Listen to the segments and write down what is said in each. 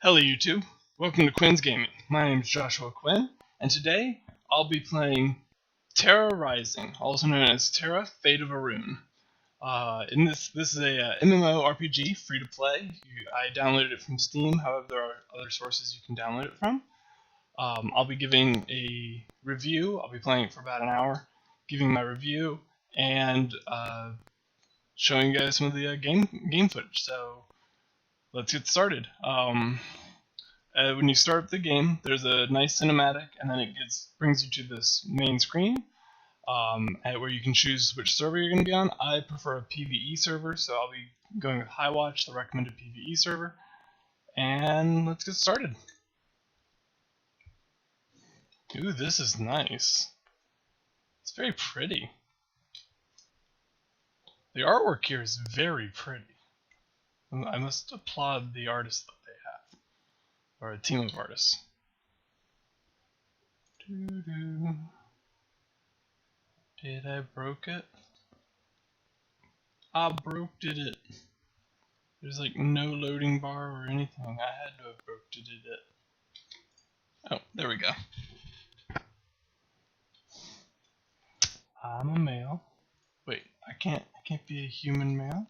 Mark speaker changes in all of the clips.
Speaker 1: Hello YouTube, welcome to Quinn's Gaming. My name is Joshua Quinn, and today I'll be playing Tera Rising, also known as Tera Fate of a Rune. This is a MMORPG, free to play. I downloaded it from Steam, however there are other sources you can download it from. I'll be giving a review. I'll be playing it for about an hour, giving my review, and showing you guys some of the game footage. So let's get started. When you start the game, there's a nice cinematic, and then it brings you to this main screen, where you can choose which server you're going to be on. I prefer a PvE server, so I'll be going with Highwatch, the recommended PvE server. And let's get started. Ooh, this is nice. It's very pretty. The artwork here is very pretty. I must applaud the artists that they have, or a team of artists. Did I broke it? I did it. There's like no loading bar or anything. I had to have did it. Oh, there we go. I'm a male. Wait, I can't be a human male.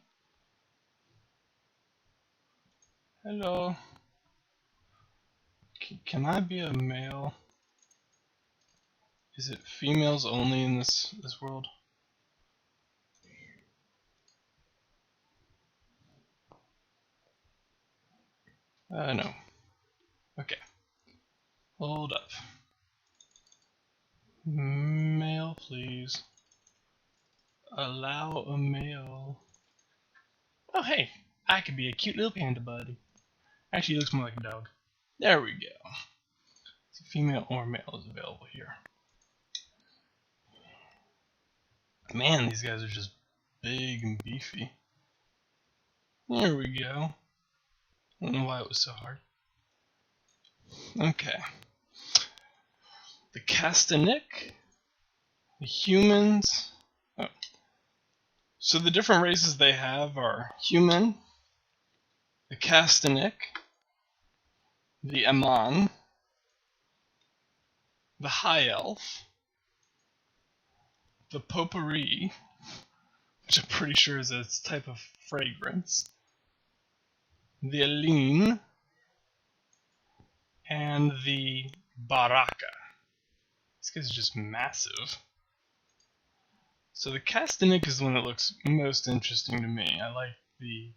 Speaker 1: Hello. Can I be a male? Is it females only in this world? No. Okay. Hold up. Male, please. Allow a male. Oh, hey. I could be a cute little panda buddy. Actually, he looks more like a dog. There we go. So female or male is available here. Man, these guys are just big and beefy. There we go. I don't know why it was so hard. Okay. The Castanic, the humans. Oh. So the different races they have are human, the Castanic, the Aman, the High Elf, the Potpourri, which I'm pretty sure is a type of fragrance, the Aline, and the Baraka. This guy's just massive. So the Castanic is the one that looks most interesting to me. I like the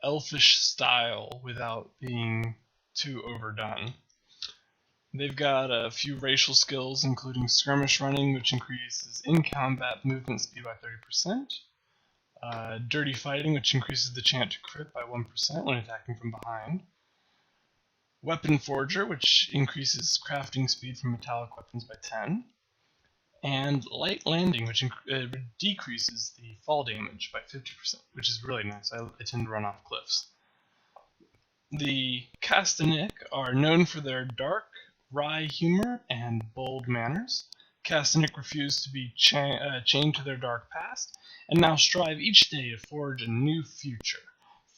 Speaker 1: elfish style without being too overdone. They've got a few racial skills, including skirmish running, which increases in-combat movement speed by 30%. Dirty fighting, which increases the chance to crit by 1% when attacking from behind. Weapon forger, which increases crafting speed for metallic weapons by 10. And light landing, which decreases the fall damage by 50%, which is really nice. I tend to run off cliffs. The Castanic are known for their dark, wry humor and bold manners. Castanic refuse to be chained to their dark past, and now strive each day to forge a new future.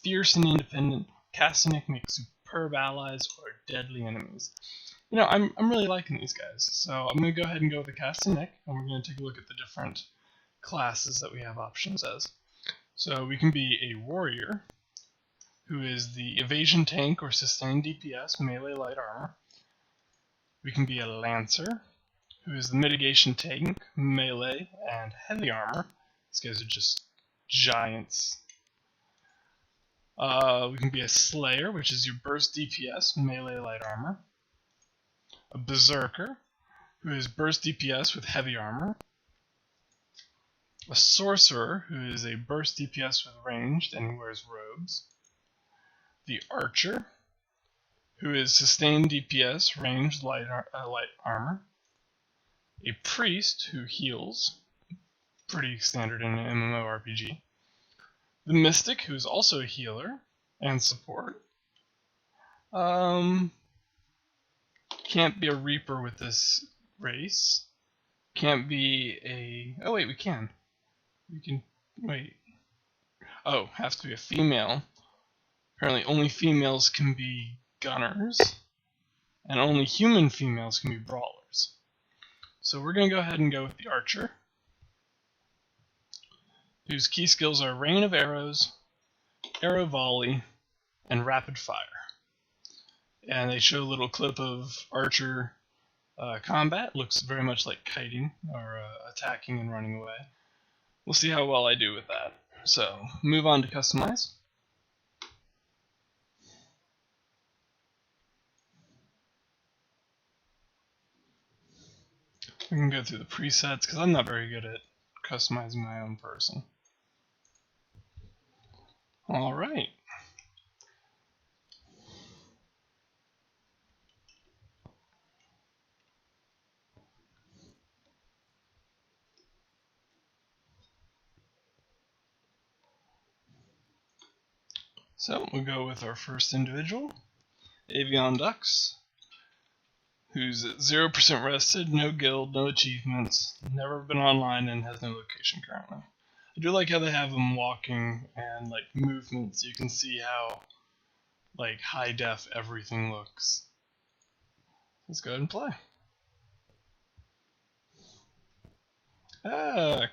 Speaker 1: Fierce and independent, Castanic make superb allies or deadly enemies. You know, I'm really liking these guys, so I'm going to go ahead and go with the Castanic, and we're going to take a look at the different classes that we have options as. So we can be a warrior, who is the evasion tank or sustained DPS, melee light armor. We can be a lancer, who is the mitigation tank, melee, and heavy armor. These guys are just giants. We can be a slayer, which is your burst DPS, melee light armor. A berserker, who is burst DPS with heavy armor. A sorcerer, who is a burst DPS with ranged and he wears robes. The archer, who is sustained DPS, ranged light armor. A priest, who heals, pretty standard in an MMORPG. The mystic, who is also a healer and support. Can't be a reaper with this race. Can't be a... Oh wait, we can. We can... Wait. Oh, has to be a female. Apparently only females can be gunners, and only human females can be brawlers. So we're going to go ahead and go with the archer, whose key skills are rain of arrows, arrow volley, and rapid fire. And they show a little clip of archer combat. Looks very much like kiting or attacking and running away. We'll see how well I do with that. So move on to customize. We can go through the presets because I'm not very good at customizing my own person. Alright. So we'll go with our first individual, Avion Dux, who's at 0% rested, no guild, no achievements, never been online, and has no location currently. I do like how they have him walking and like movement, so you can see how like high def everything looks. Let's go ahead and play.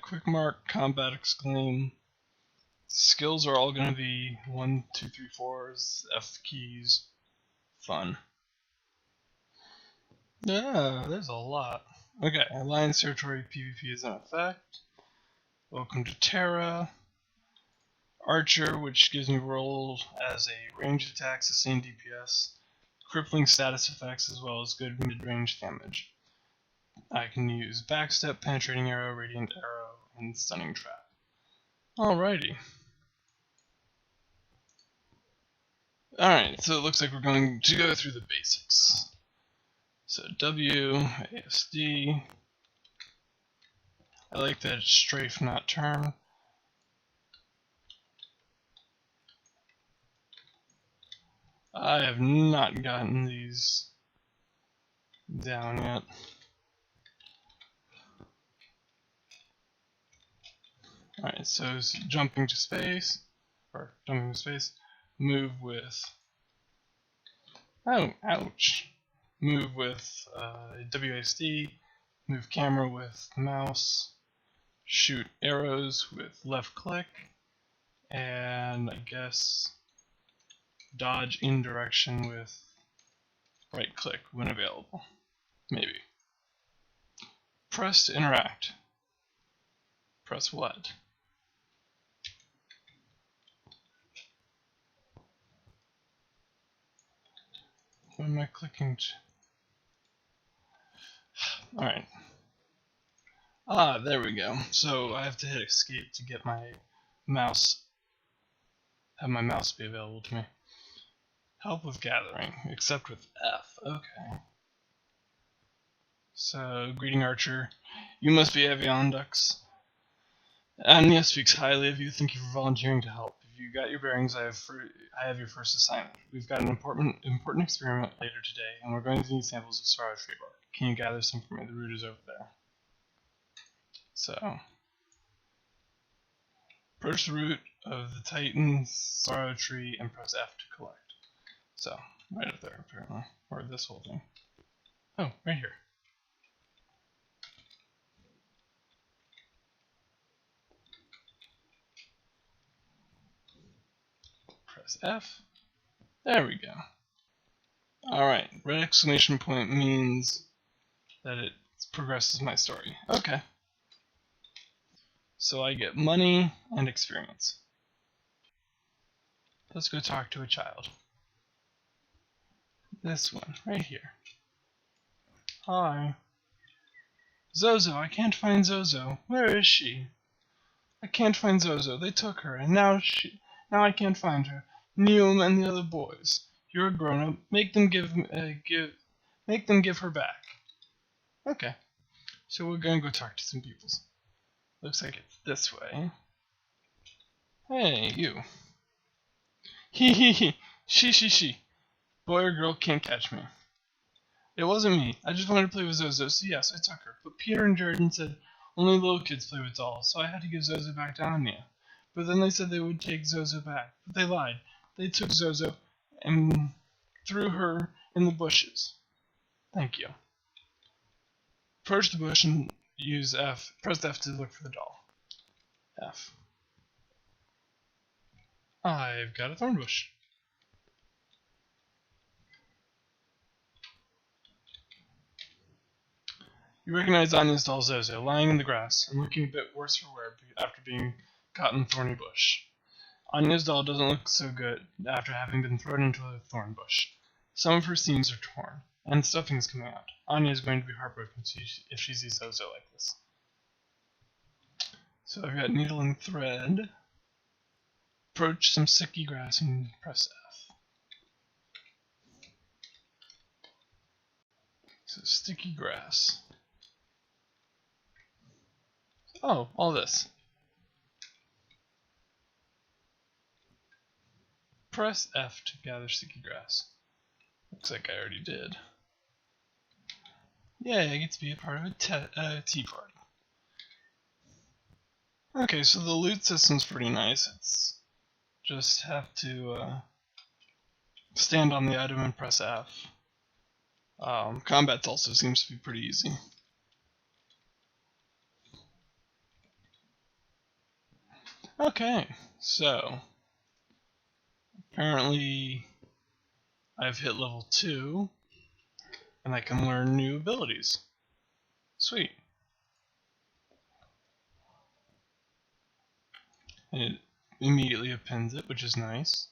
Speaker 1: Quick mark, combat exclaim. Skills are all going to be 1, 2, 3, 4s, F keys. Fun. Yeah, there's a lot. Okay, Alliance Territory PvP is in effect. Welcome to Tera. Archer, which gives me roll as a range attack, sustained DPS, crippling status effects, as well as good mid-range damage. I can use backstep, penetrating arrow, radiant arrow, and stunning trap. Alrighty. Alright, so it looks like we're going to go through the basics. So W, ASD. I like that it's strafe, not term. I have not gotten these down yet. Alright, so jumping to space, move with, oh, ouch, move with WASD, move camera with mouse, shoot arrows with left click, and I guess dodge in direction with right click when available, maybe. Press to interact. Press what? What am I clicking to? Alright. Ah, there we go. So I have to hit escape to get my mouse, have my mouse be available to me. Help with gathering, except with F. Okay. So, greeting Archer. You must be Avion Dux. Anya speaks highly of you. Thank you for volunteering to help. If you got your bearings, I have your first assignment. We've got an important experiment later today, and we're going to need samples of sorrow tree bark. Can you gather some for me? The root is over there. So, approach the root of the Titan sorrow tree and press F to collect. So, right up there, apparently. Or this whole thing. Oh, right here. Press F. There we go. Alright, red exclamation point means that it progresses my story. Okay. So I get money and experience. Let's go talk to a child. This one, right here. Hi. Zozo, I can't find Zozo. Where is she? I can't find Zozo. They took her, and now I can't find her. Neum and the other boys. You're a grown-up. Make them give her back. Okay. So we're gonna go talk to some people. Looks like it's this way. Hey, you. Hee hee hee. She. Boy or girl can't catch me. It wasn't me. I just wanted to play with Zozo, so yes, I took her. But Peter and Jordan said only little kids play with dolls, so I had to give Zozo back to Anya. But then they said they would take Zozo back. But they lied. They took Zozo and threw her in the bushes. Thank you. Approach the bush and use F. Press F to look for the doll. F. I've got a thorn bush. You recognize Anya's doll Zozo, lying in the grass and looking a bit worse for wear after being caught in a thorny bush. Anya's doll doesn't look so good after having been thrown into a thorn bush. Some of her seams are torn, and stuffing is coming out. Anya is going to be heartbroken if she sees Zozo like this. So I've got needle and thread. Approach some sticky grass and press F. So sticky grass. Oh, all this. Press F to gather sticky grass. Looks like I already did. Yay, I get to be a part of a tea party. Okay, so the loot system's pretty nice. It's just have to stand on the item and press F. Combat also seems to be pretty easy. Okay, so apparently I've hit level 2 and I can learn new abilities. Sweet. And it immediately appends it, which is nice.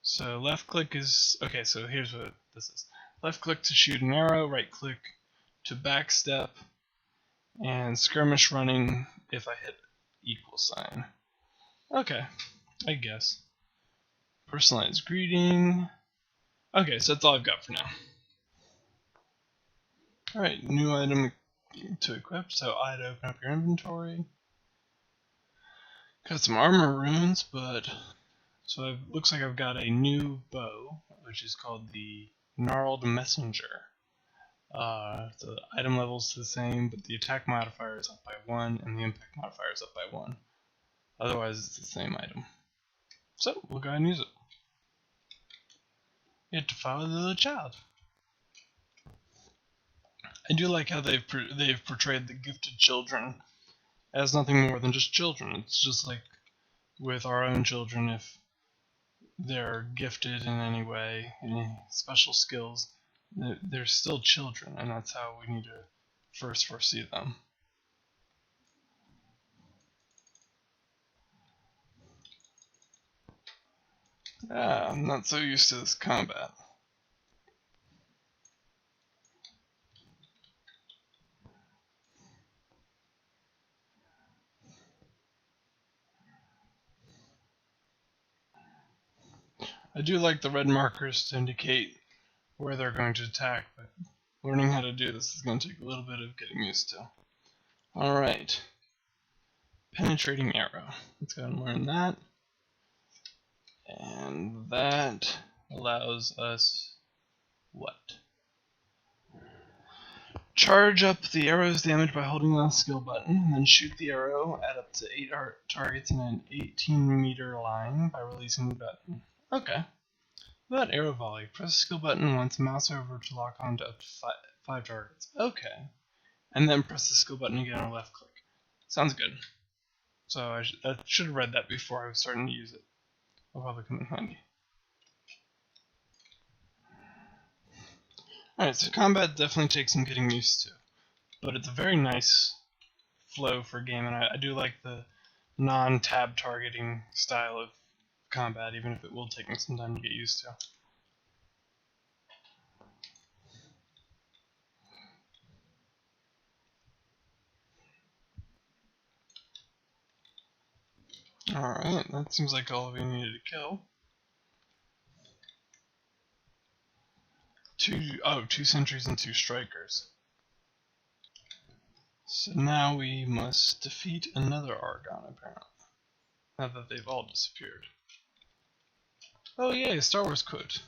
Speaker 1: So left click is, okay, so here's what this is. Left click to shoot an arrow, right click to backstep, and skirmish running if I hit equal sign. Okay, I guess. Personalized greeting. Okay, so that's all I've got for now. Alright, new item to equip, so I'd open up your inventory. Got some armor runes, but so it looks like I've got a new bow, which is called the Gnarled Messenger. The item level's the same, but the attack modifier is up by 1, and the impact modifier is up by 1. Otherwise, it's the same item. So, we'll go ahead and use it. You have to follow the little child. I do like how they've portrayed the gifted children as nothing more than just children. It's just like with our own children, if they're gifted in any way, any special skills, they're still children, and that's how we need to first foresee them. I'm not so used to this combat. I do like the red markers to indicate where they're going to attack, but learning how to do this is going to take a little bit of getting used to. Alright. Penetrating arrow. Let's go and learn that. And that allows us what? Charge up the arrow's damage by holding the skill button, and then shoot the arrow at up to 8 targets in an 18-meter line by releasing the button. Okay. Without arrow volley, press the skill button once, mouse over to lock on to up to 5 targets. Okay. And then press the skill button again or left click. Sounds good. So I should have read that before I was starting to use it. I'll probably come in handy. Alright, so combat definitely takes some getting used to. But it's a very nice flow for a game, and I do like the non-tab targeting style of combat, even if it will take me some time to get used to. Alright, that seems like all we needed to kill. Two sentries and 2 strikers. So now we must defeat another Argon, apparently. Now that they've all disappeared. Oh yay, Star Wars quote.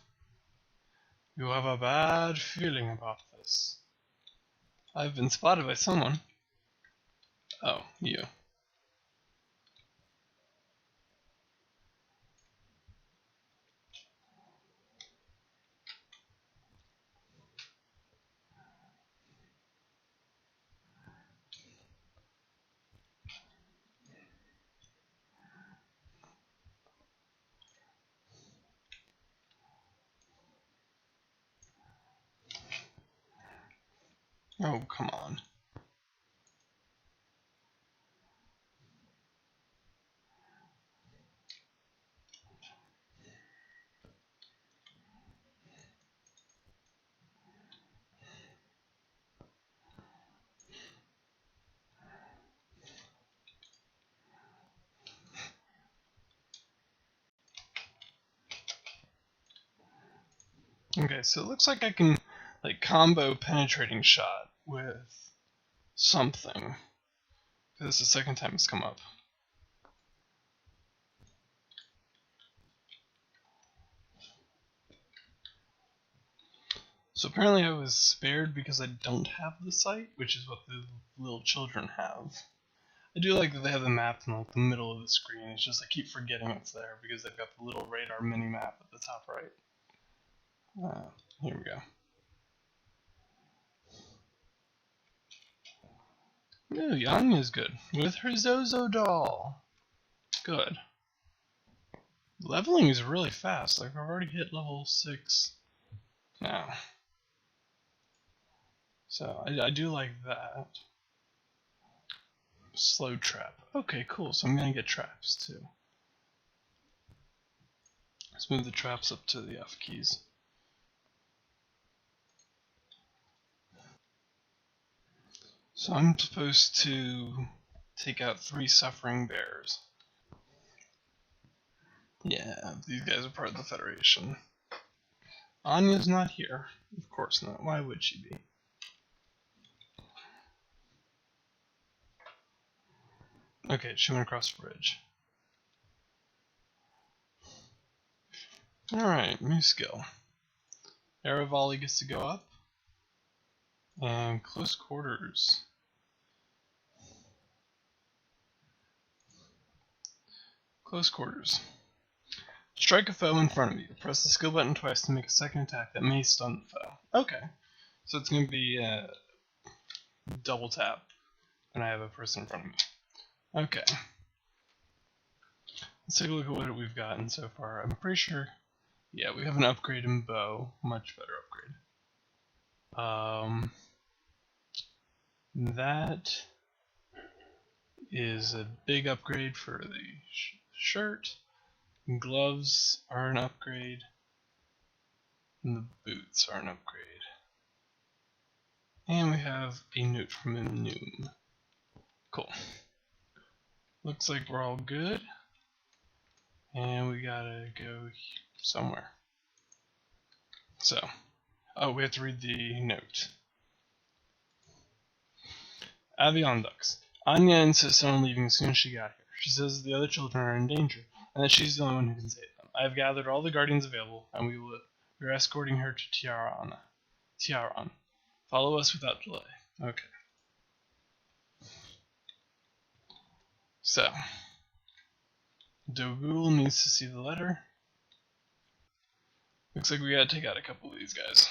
Speaker 1: You have a bad feeling about this. I've been spotted by someone. Oh, you. Oh, come on. Okay, so it looks like I can like combo penetrating shot with something. This is the second time it's come up. So apparently I was spared because I don't have the sight, which is what the little children have. I do like that they have the map in like the middle of the screen. It's just I keep forgetting it's there because they've got the little radar mini map at the top right. Here we go. Ooh, Anya's good. With her Zozo doll. Good. Leveling is really fast. Like, I've already hit level 6 now. So, I do like that. Slow trap. Okay, cool. So I'm gonna get traps, too. Let's move the traps up to the F keys. So I'm supposed to take out 3 suffering bears. Yeah, these guys are part of the Federation. Anya's not here. Of course not. Why would she be? Okay, she went across the bridge. Alright, new skill. Arrow volley gets to go up. And close quarters. Close quarters. Strike a foe in front of you. Press the skill button twice to make a second attack that may stun the foe. Okay. So it's going to be double tap when I have a person in front of me. Okay. Let's take a look at what we've gotten so far. I'm pretty sure, yeah, we have an upgrade in bow. Much better upgrade. That is a big upgrade for the shirt. Gloves are an upgrade. And the boots are an upgrade. And we have a note from Noom. Cool. Looks like we're all good. And we gotta go somewhere. So, oh, we have to read the note. Avion Ducks. Anya insists on leaving as soon as she got here. She says the other children are in danger, and that she's the only one who can save them. I have gathered all the guardians available, and we're escorting her to Tiaran. Follow us without delay. Okay. So, Dogul needs to see the letter. Looks like we gotta take out a couple of these guys.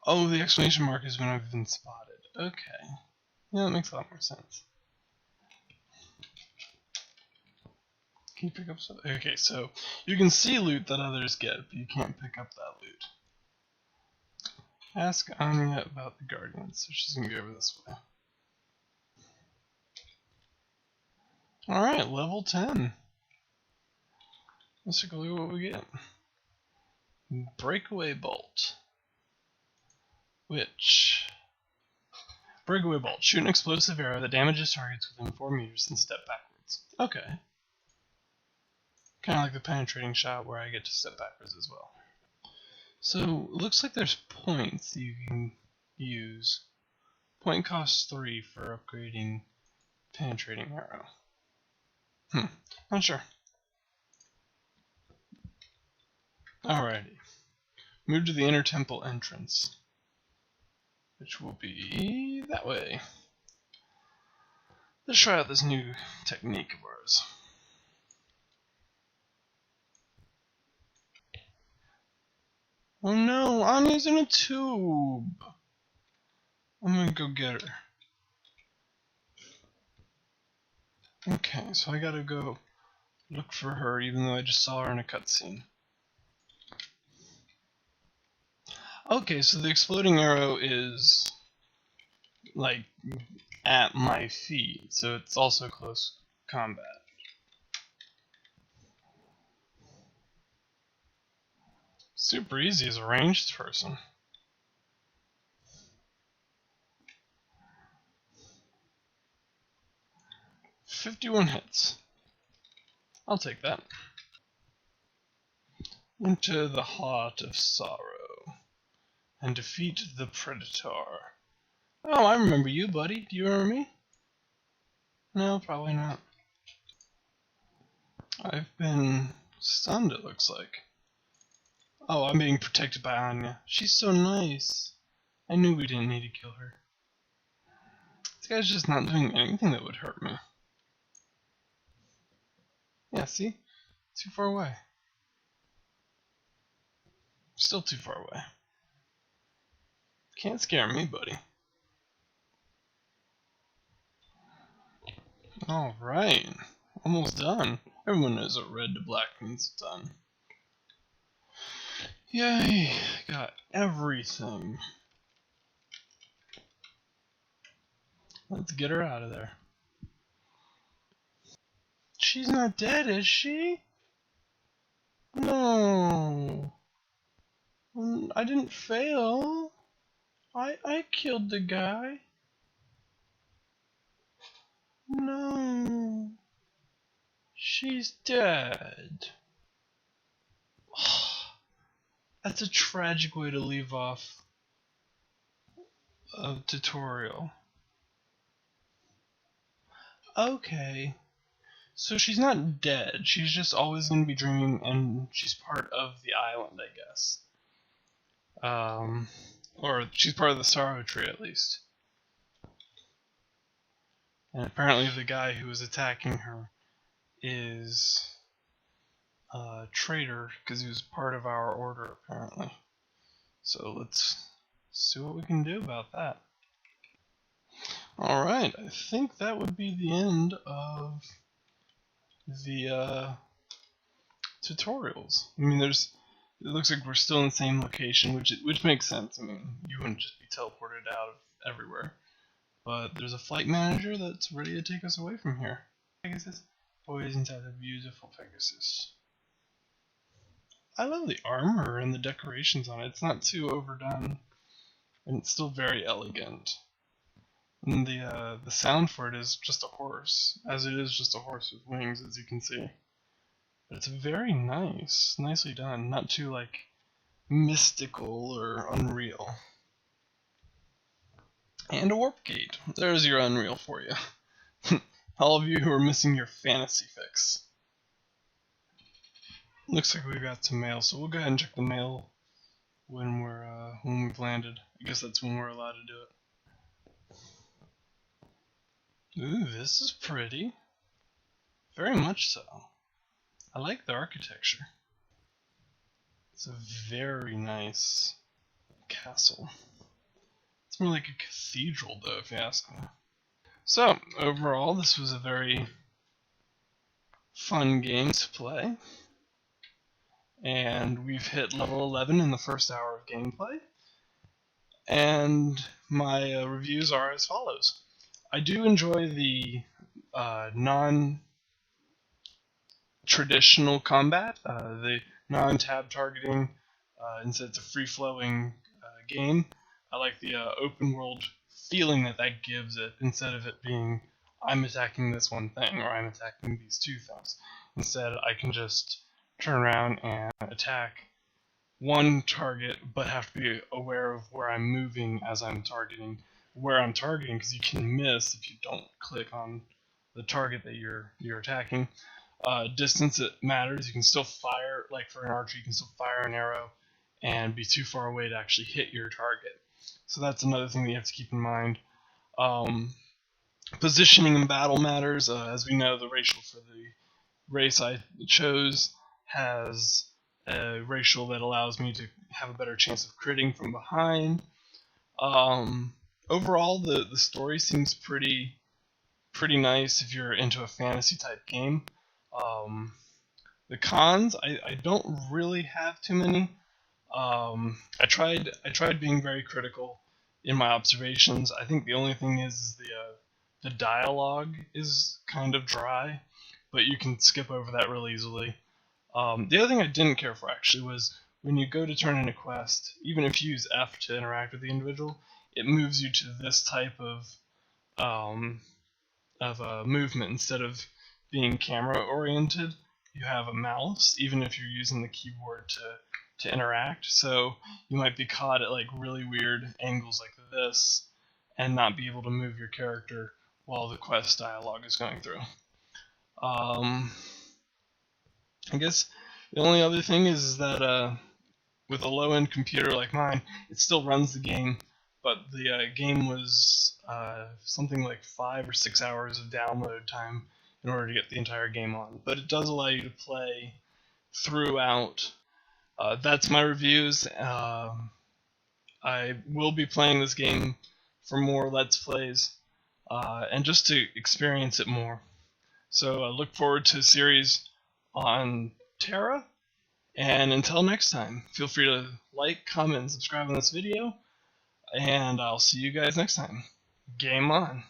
Speaker 1: Oh, the exclamation mark is when I've been spotted. Okay. Yeah, that makes a lot more sense. Can you pick up something? Okay, so you can see loot that others get, but you can't pick up that loot. Ask Anya about the Guardians, so she's gonna go over this way. Alright, level 10. Let's take a look at what we get. Breakaway Bolt. Breakaway Bolt. Shoot an explosive arrow that damages targets within 4 meters and step backwards. Okay. Kind of like the penetrating shot where I get to step backwards as well. So, it looks like there's points you can use. Point costs 3 for upgrading penetrating arrow. Not sure. Alrighty. Move to the inner temple entrance, which will be that way. Let's try out this new technique of ours. Oh no, Anya's in a tube. I'm gonna go get her. Okay, so I gotta go look for her even though I just saw her in a cutscene. Okay, so the exploding arrow is like at my feet, so it's also close combat. Super easy as a ranged person. 51 hits. I'll take that. Into the heart of sorrow and defeat the Predator. Oh, I remember you, buddy. Do you remember me? No, probably not. I've been stunned, it looks like. Oh, I'm being protected by Anya. She's so nice. I knew we didn't need to kill her. This guy's just not doing anything that would hurt me. Yeah, see? Too far away. Still too far away. Can't scare me, buddy. Alright. Almost done. Everyone knows what red to black means done. Yay! Got everything. Let's get her out of there. She's not dead, is she? No. I didn't fail. I killed the guy. No. She's dead. That's a tragic way to leave off a tutorial. Okay. So she's not dead. She's just always going to be dreaming, and she's part of the island, I guess. Or she's part of the Sorrow Tree, at least. And apparently the guy who was attacking her is a traitor, because he was part of our order, apparently. So let's see what we can do about that. Alright, I think that would be the end of the tutorials. I mean, it looks like we're still in the same location, which makes sense. I mean, you wouldn't just be teleported out of everywhere. But there's a flight manager that's ready to take us away from here. Pegasus? Boy, isn't that a beautiful Pegasus. I love the armor and the decorations on it. It's not too overdone, and it's still very elegant. And the sound for it is just a horse, as it is just a horse with wings, as you can see. But it's very nice, nicely done. Not too like mystical or unreal. And a warp gate. There's your Unreal for you. All of you who are missing your fantasy fix. Looks like we've got some mail, so we'll go ahead and check the mail when we've landed. I guess that's when we're allowed to do it. Ooh, this is pretty. Very much so. I like the architecture. It's a very nice castle. It's more like a cathedral, though, if you ask me. So, overall, this was a very fun game to play. And we've hit level 11 in the first hour of gameplay. And my reviews are as follows. I do enjoy the non-traditional combat, the non-tab targeting, instead it's a free-flowing game. I like the open world feeling that gives it, instead of it being I'm attacking this one thing or I'm attacking these two things. Instead, I can just turn around and attack one target, but have to be aware of where I'm moving as I'm targeting, because you can miss if you don't click on the target that you're attacking. Distance, it matters. You can still fire, like for an archer, you can still fire an arrow and be too far away to actually hit your target. So that's another thing that you have to keep in mind. Positioning in battle matters. As we know, the racial for the race I chose has a racial that allows me to have a better chance of critting from behind. Overall, the story seems pretty nice if you're into a fantasy type game. The cons, I don't really have too many. I tried being very critical in my observations. I think the only thing is the dialogue is kind of dry, but you can skip over that real easily. The other thing I didn't care for actually was when you go to turn in a quest, even if you use F to interact with the individual, it moves you to this type um, of movement instead of being camera oriented. You have a mouse, even if you're using the keyboard to interact. So you might be caught at like really weird angles like this, and not be able to move your character while the quest dialogue is going through. Um, I guess the only other thing is that with a low-end computer like mine, it still runs the game, but the game was something like 5 or 6 hours of download time in order to get the entire game on. But it does allow you to play throughout. That's my reviews. I will be playing this game for more Let's Plays, and just to experience it more. So I look forward to a series on Tera. And until next time, feel free to like, comment, and subscribe on this video, and I'll see you guys next time. Game on!